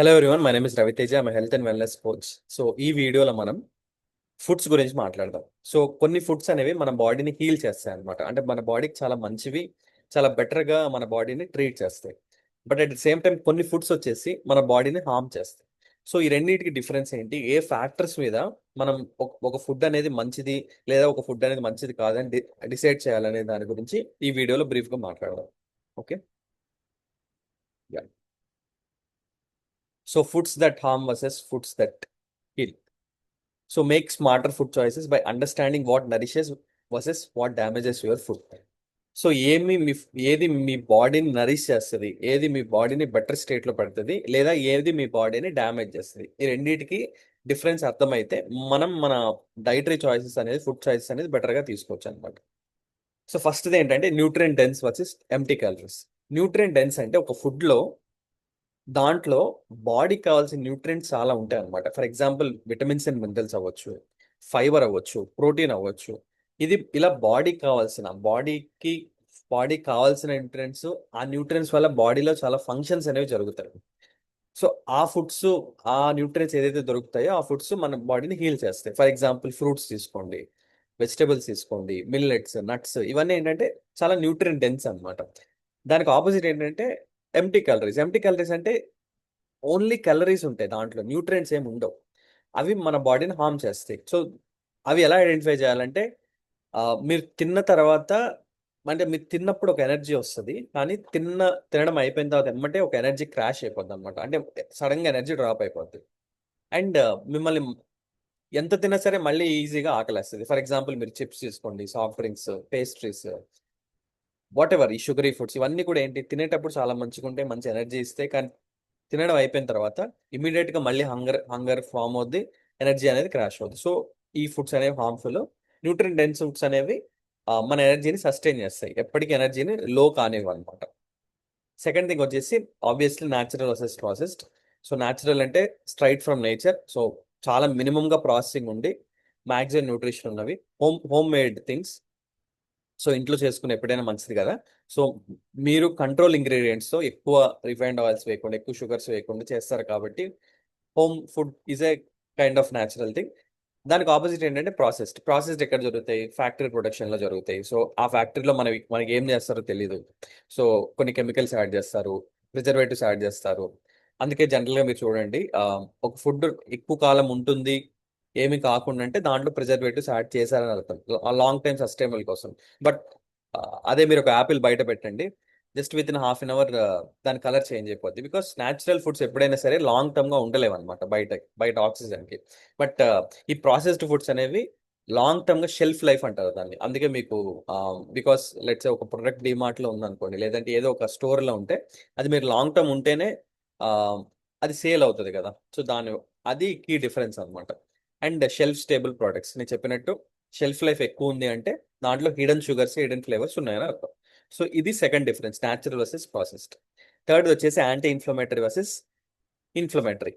Hello everyone, my name is Raviteja. I'm health and wellness coach. So ఈ వీడియోలో మనం foods గురించి మాట్లాడదాం. సో కొన్ని ఫుడ్స్ అనేవి మన బాడీని హీల్ చేస్తాయి అనమాట. అంటే మన బాడీకి చాలా మంచివి, చాలా బెటర్గా మన బాడీని ట్రీట్ చేస్తాయి. But at the same time కొన్ని ఫుడ్స్ వచ్చేసి మన బాడీని హార్మ్ చేస్తాయి. సో ఈ రెండింటికి డిఫరెన్స్ ఏంటి, ఏ ఫ్యాక్టర్స్ మీద మనం ఒక ఫుడ్ అనేది మంచిది లేదా ఒక ఫుడ్ అనేది మంచిది కాదని డిసైడ్ చేయాలనే దాని గురించి ఈ వీడియోలో బ్రీఫ్గా మాట్లాడదాం. Okay. So foods that harm versus foods that heal. So make smarter food choices by understanding what nourishes versus what damages your food. So ఏది మీ బాడీని నరిష్ చేస్తుంది, ఏది మీ బాడీని బెటర్ స్టేట్లో పెడుతుంది, లేదా ఏది మీ బాడీని డ్యామేజ్ చేస్తుంది, ఈ రెండింటికి డిఫరెన్స్ అర్థమైతే మనం మన డైటరీ చాయిసెస్ అనేది, ఫుడ్ చాయిసెస్ అనేది బెటర్గా తీసుకోవచ్చు అనమాట. సో ఫస్ట్ది ఏంటంటే nutrient dense versus empty calories. Nutrient dense అంటే ఒక ఫుడ్లో దాంట్లో బాడీకి కావాల్సిన న్యూట్రియంట్స్ చాలా ఉంటాయి అనమాట. For example vitamins and minerals అవ్వచ్చు, ఫైబర్ అవ్వచ్చు, ప్రోటీన్ అవ్వచ్చు. ఇది ఇలా బాడీకి కావాల్సిన న్యూట్రియంట్స్, ఆ న్యూట్రియంట్స్ వల్ల బాడీలో చాలా ఫంక్షన్స్ అనేవి జరుగుతాయి. సో ఆ న్యూట్రియంట్స్ ఏదైతే దొరుకుతాయో ఆ ఫుడ్స్ మన బాడీని హీల్ చేస్తాయి. ఫర్ ఎగ్జాంపుల్ ఫ్రూట్స్ తీసుకోండి, వెజిటబుల్స్ తీసుకోండి, మిల్లెట్స్, నట్స్, ఇవన్నీ ఏంటంటే చాలా న్యూట్రియంట్ డెన్స్ అనమాట. దానికి ఆపోజిట్ ఏంటంటే ఎంటీ క్యాలరీస్. ఎంటీ క్యాలరీస్ అంటే ఓన్లీ క్యాలరీస్ ఉంటాయి, దాంట్లో న్యూట్రియంట్స్ ఏమి ఉండవు. అవి మన బాడీని హార్మ్ చేస్తాయి. సో అవి ఎలా ఐడెంటిఫై చేయాలంటే, మీరు తిన్న తర్వాత, అంటే మీరు తిన్నప్పుడు ఒక ఎనర్జీ వస్తుంది, కానీ తినడం అయిపోయిన తర్వాత ఎమ్మటే ఒక ఎనర్జీ క్రాష్ అయిపోద్ది అనమాట. అంటే సడన్గా ఎనర్జీ డ్రాప్ అయిపోద్ది. అండ్ మిమ్మల్ని ఎంత తిన్నా సరే మళ్ళీ ఈజీగా ఆకలేస్తుంది. ఫర్ ఎగ్జాంపుల్ మీరు చిప్స్ తీసుకోండి, soft drinks, pastries, what ever, ఈ షుగరీ ఫుడ్స్, ఇవన్నీ కూడా ఏంటి, తినేటప్పుడు చాలా మంచిగా ఉంటాయి, మంచి ఎనర్జీ ఇస్తాయి. కానీ తినడం అయిపోయిన తర్వాత ఇమీడియట్గా మళ్ళీ హంగర్ ఫామ్ అవుద్ది, ఎనర్జీ అనేది క్రాష్ అవుద్ది. సో ఈ ఫుడ్స్ అనేవి హార్మ్ఫుల్. న్యూట్రియం డెన్స్ ఫుడ్స్ అనేవి మన ఎనర్జీని సస్టైన్ చేస్తాయి, ఎప్పటికీ ఎనర్జీని లో కానివ్వు అనమాట. సెకండ్ థింగ్ వచ్చేసి obviously natural versus processed. So natural అంటే స్ట్రైట్ ఫ్రమ్ నేచర్. సో చాలా మినిమంగా ప్రాసెసింగ్ ఉండి మ్యాక్సిమం న్యూట్రిషన్ ఉన్నవి, హోమ్ మేడ్ థింగ్స్. సో ఇంట్లో చేసుకుని ఎప్పుడైనా మంచిది కదా. సో మీరు కంట్రోల్ ఇంగ్రీడియంట్స్తో ఎక్కువ రిఫైన్డ్ ఆయిల్స్ వేయకుండా, ఎక్కువ షుగర్స్ వేయకుండా చేస్తారు కాబట్టి home food is a kind of natural thing. దానికి ఆపోజిట్ ఏంటంటే ప్రాసెస్డ్ ఎక్కడ జరుగుతాయి, ఫ్యాక్టరీ ప్రొడక్షన్లో జరుగుతాయి. సో ఆ ఫ్యాక్టరీలో మనకి ఏం చేస్తారో తెలియదు. సో కొన్ని కెమికల్స్ యాడ్ చేస్తారు, ప్రిజర్వేటివ్స్ యాడ్ చేస్తారు. అందుకే జనరల్గా మీరు చూడండి, ఒక ఫుడ్ ఎక్కువ కాలం ఉంటుంది ఏమి కాకుండా అంటే దాంట్లో ప్రిజర్వేటివ్స్ యాడ్ చేశారని అర్థం, లాంగ్ టైం సస్టైనబుల్ కోసం. బట్ అదే మీరు ఒక యాపిల్ బయట పెట్టండి, just within half an hour దాని కలర్ చేంజ్ అయిపోద్ది. బికాస్ న్యాచురల్ ఫుడ్స్ ఎప్పుడైనా సరే లాంగ్ టర్మ్ గా ఉండలేవు అనమాట బయట ఆక్సిజన్ కి. బట్ ఈ ప్రాసెస్డ్ ఫుడ్స్ అనేవి లాంగ్ టర్మ్ గా షెల్ఫ్ లైఫ్ అంటారు దాన్ని. అందుకే మీకు బికాస్ లెట్స్ ఒక ప్రొడక్ట్ డిమార్ట్ లో ఉందనుకోండి, లేదంటే ఏదో ఒక స్టోర్ లో ఉంటే అది మీరు లాంగ్ టర్మ్ ఉంటేనే ఆ, అది సేల్ అవుతుంది కదా. సో అది కీ డిఫరెన్స్ అనమాట. అండ్ షెల్ఫ్ స్టేబుల్ ప్రోడక్ట్స్ నేను చెప్పినట్టు, షెల్ఫ్ లైఫ్ ఎక్కువ ఉంది అంటే దాంట్లో హిడెన్ షుగర్స్, హిడెన్ ఫ్లేవర్స్ ఉన్నాయని అర్థం. సో ఇది second difference, natural versus processed. Third వచ్చేసి anti inflammatory versus inflammatory.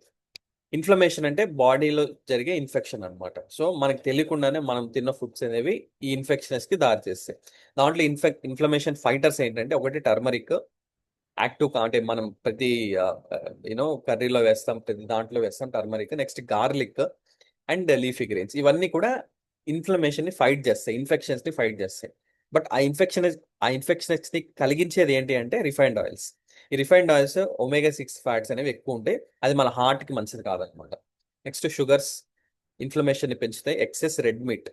Inflammation అంటే బాడీలో జరిగే ఇన్ఫెక్షన్ అనమాట. సో మనకి తెలియకుండానే మనం తిన్న ఫుడ్స్ అనేవి ఈ ఇన్ఫెక్షన్స్ కి దారి చేస్తాయి. దాంట్లో ఇన్ఫ్లమేషన్ ఫైటర్స్ ఏంటంటే, ఒకటి టర్మరిక్, యాక్టివ్ అంటే మనం ప్రతి కర్రీలో వేస్తాం, ప్రతి దాంట్లో వేస్తాం turmeric. Next garlic and leafy grains, ఇవన్నీ కూడా ఇన్ఫ్లమేషన్ ని ఫైట్ చేస్తాయి, ఇన్ఫెక్షన్స్ ని ఫైట్ చేస్తాయి. బట్ ఆ ఇన్ఫెక్షన్స్ ని కలిగించేది ఏంటి అంటే రిఫైన్డ్ ఆయిల్స్. ఈ రిఫైన్డ్ ఆయిల్స్ ఒమేగా 6 ఫ్యాట్స్ అనేవి ఎక్కువ ఉంటాయి, అది మన హార్ట్ కి మంచిది కాదనమాట. నెక్స్ట్ షుగర్స్ ఇన్ఫ్లమేషన్ ని పెంచుతాయి. ఎక్సెస్ రెడ్ మీట్,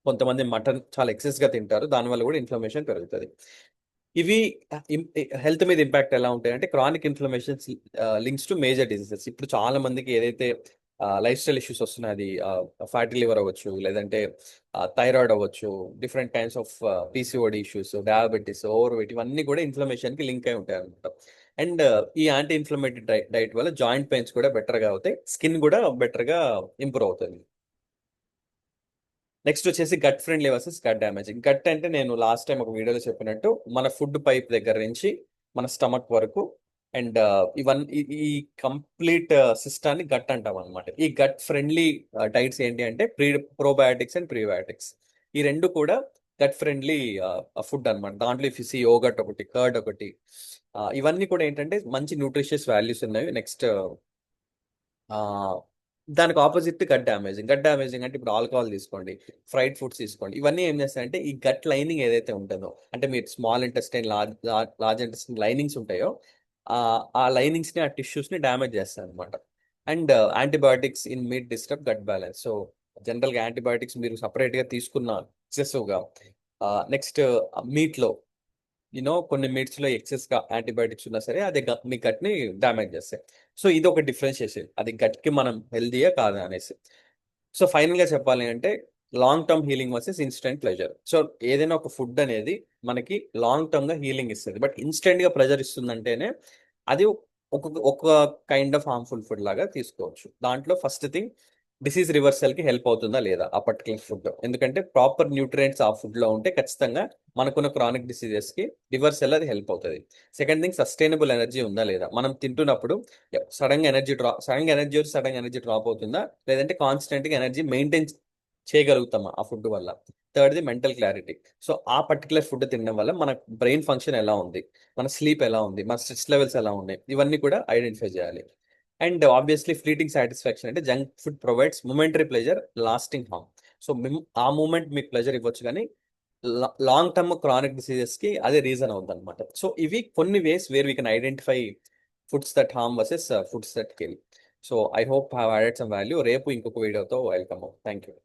కొంతమంది మటన్ చాలా ఎక్సెస్ గా తింటారు, దానివల్ల కూడా ఇన్ఫ్లమేషన్ పెరుగుతుంది. ఇవి హెల్త్ మీద ఇంపాక్ట్ ఎలా ఉంటాయి అంటే, chronic inflammations links to major diseases. ఇప్పుడు చాలా మందికి ఏదైతే లైఫ్ స్టైల్ ఇష్యూస్ వస్తున్నాయి, అది ఫ్యాటీ లివర్ అవ్వచ్చు, లేదంటే థైరాయిడ్ అవ్వచ్చు, different kinds of PCOD issues, diabetes, over weight, ఇవన్నీ కూడా ఇన్ఫ్లమేషన్ కి లింక్ అయి ఉంటాయి అనమాట. అండ్ ఈ యాంటీ ఇన్ఫ్లమేటరీ డైట్ వల్ల జాయింట్ పెయిన్స్ కూడా బెటర్గా అవుతాయి, స్కిన్ కూడా బెటర్గా ఇంప్రూవ్ అవుతుంది. నెక్స్ట్ వచ్చేసి gut friendly versus gut damaging. Gut అంటే నేను లాస్ట్ టైం ఒక వీడియోలో చెప్పినట్టు మన ఫుడ్ పైప్ దగ్గర నుంచి మన స్టమక్ వరకు, అండ్ ఈ కంప్లీట్ సిస్టాన్ని గట్ అంటాం అనమాట. ఈ గట్ ఫ్రెండ్లీ డైట్స్ ఏంటి అంటే ప్రోబయాటిక్స్ అండ్ ప్రీబయాటిక్స్. ఈ రెండు కూడా గట్ ఫ్రెండ్లీ ఫుడ్ అనమాట. దాంట్లో ఫిసి యోగట్ ఒకటి, కర్డ్ ఒకటి, ఇవన్నీ కూడా ఏంటంటే మంచి న్యూట్రిషియస్ వాల్యూస్ ఉన్నాయి. నెక్స్ట్ ఆ దానికి ఆపోజిట్ గట్ డ్యామేజింగ్ అంటే ఇప్పుడు ఆల్కహాల్ తీసుకోండి, ఫ్రైడ్ ఫుడ్స్ తీసుకోండి, ఇవన్నీ ఏం చేస్తాయంటే ఈ గట్ లైనింగ్ ఏదైతే ఉంటుందో, అంటే మీరు small intestine, large intestine linings ఉంటాయో, ఆ ఆ లైనింగ్స్ ని, ఆ టిష్యూస్ ని డ్యామేజ్ చేస్తాయి అనమాట. And antibiotics in meat disturb gut balance. So general గా యాంటీబయాటిక్స్ మీరు సపరేట్ గా తీసుకున్న ఎక్సెసివ్ గా, నెక్స్ట్ మీట్ లో కొన్ని మీట్స్ లో ఎక్సెస్ గా యాంటీబయాటిక్స్ ఉన్నా సరే అది మీ గట్ ని డ్యామేజ్ చేస్తాయి. సో ఇది ఒక డిఫరెన్షియేషన్, అది గట్ కి మనం హెల్దీయా కాదా అనేసి. సో ఫైనల్ గా చెప్పాలి అంటే long term healing versus instant pleasure. So ఏదైనా ఒక ఫుడ్ అనేది మనకి లాంగ్ టర్మ్ గా హీలింగ్ ఇస్తుంది, బట్ ఇన్స్టెంట్ గా ప్లెజర్ ఇస్తుందంటేనే అది ఒక ఒక కైండ్ ఆఫ్ హార్మ్ఫుల్ ఫుడ్ లాగా తీసుకోవచ్చు. దాంట్లో ఫస్ట్ థింగ్, డిసీజ్ రివర్సల్ కి హెల్ప్ అవుతుందా లేదా ఆ పర్టికులర్ ఫుడ్, ఎందుకంటే ప్రాపర్ న్యూట్రియంట్స్ ఆ ఫుడ్ లో ఉంటే ఖచ్చితంగా మనకున్న క్రానిక్ డిసీజెస్ కి రివర్సల్ అది హెల్ప్ అవుతుంది. సెకండ్ థింగ్, సస్టైనబుల్ ఎనర్జీ ఉందా లేదా, మనం తింటున్నప్పుడు సడన్ గా ఎనర్జీ వచ్చి సడన్ గా ఎనర్జీ డ్రాప్ అవుతుందా, లేదంటే కాన్స్టెంట్ గా ఎనర్జీ మెయింటైన్ చేయగలుగుతామా ఆ ఫుడ్ వల్ల. థర్డ్ది మెంటల్ క్లారిటీ. సో ఆ పర్టికులర్ ఫుడ్ తినడం వల్ల మన బ్రెయిన్ ఫంక్షన్ ఎలా ఉంది, మన స్లీప్ ఎలా ఉంది, మన స్ట్రెస్ లెవెల్స్ ఎలా ఉన్నాయి, ఇవన్నీ కూడా ఐడెంటిఫై చేయాలి. అండ్ ఆబ్వియస్లీ ఫ్లీటింగ్ సాటిస్ఫాక్షన్ అంటే junk food provides momentary pleasure, lasting harm. So ఆ మూమెంట్ మీకు ప్లెజర్ ఇవ్వచ్చు, కానీ లాంగ్ టర్మ్ క్రానిక్ డిసీజెస్ కి అదే రీజన్ అవుతుంది అనమాట. సో ఇవి కొన్ని ways where we can identify foods that harm versus foods that kill. So I hope have added some value. రేపు ఇంకొక వీడియోతో వెల్కమ్. Thank you.